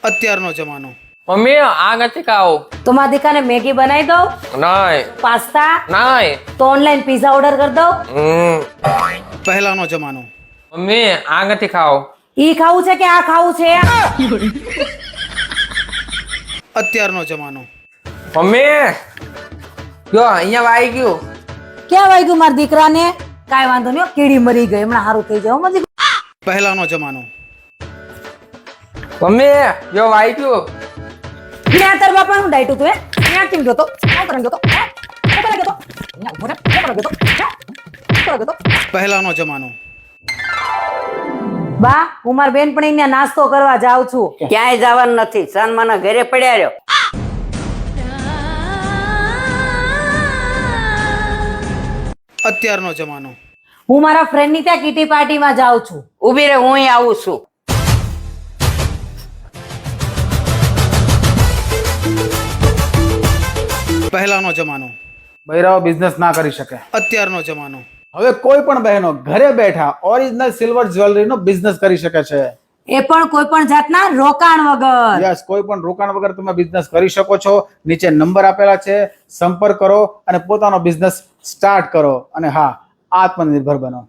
અત્યારનો જમાનો, મમ્મી આ નથી ખાવું. તો મારા દીકરાને મેગી બનાવી દઉં, નહીં પાસ્તા, નહીં. તો ઓનલાઈન પિઝા ઓર્ડર કરી દઉં. પહેલાનો જમાનો, મમ્મી આ નથી ખાવું. ઈ ખાવું છે કે આ ખાવું છે? અત્યારનો જમાનો, મમ્મી જો અહીંયા વાઈ ગયું. ક્યાં વાગ્યું મારા દીકરાને? કાંઈ વાંધો નહીં હો, કીડી મરી ગઈ, હમણાં સારું થઈ જાય હો મારા દીકરા. પહેલાનો જમાનો, મમ્મી જો વાઈ ગયું. ત્યાં તાર બાપાનું ડાયટું તું હે? ત્યાં કેમ ગયો તો? ક્યાં તરફ ગયો તો? ક્યાં તરફ ગયો તો? ક્યાં ઉભો રહે? ક્યાં તરફ ગયો તો? ક્યાં તરફ ગયો તો? પહેલાનો જમાનો, બા, હું મારી બેનપણીને નાસ્તો કરવા જાઉં છું. ક્યાંય જવાનું નથી, સન્માના ઘરે પડ્યા રહ્યો. અત્યારનો જમાનો, હું મારા ફ્રેન્ડની ત્યાં કીટી પાર્ટીમાં જાઉં છું. ઉભી રે, હું આવું છું. પહેલાનો જમાનો, બૈરાઓ બિઝનેસ ના કરી શકે. અત્યારનો જમાનો, હવે કોઈ પણ બહેનો ઘરે બેઠા ઓરિજિનલ સિલ્વર જ્વેલરીનો બિઝનેસ કરી શકે છે. એ પણ કોઈ પણ જાતના રોકાણ વગર. યસ, કોઈ પણ રોકાણ વગર તમે બિઝનેસ કરી શકો છો. નીચે નંબર આપેલા છે, સંપર્ક કરો અને પોતાનો બિઝનેસ સ્ટાર્ટ કરો. અને હા, આત્મનિર્ભર બનો.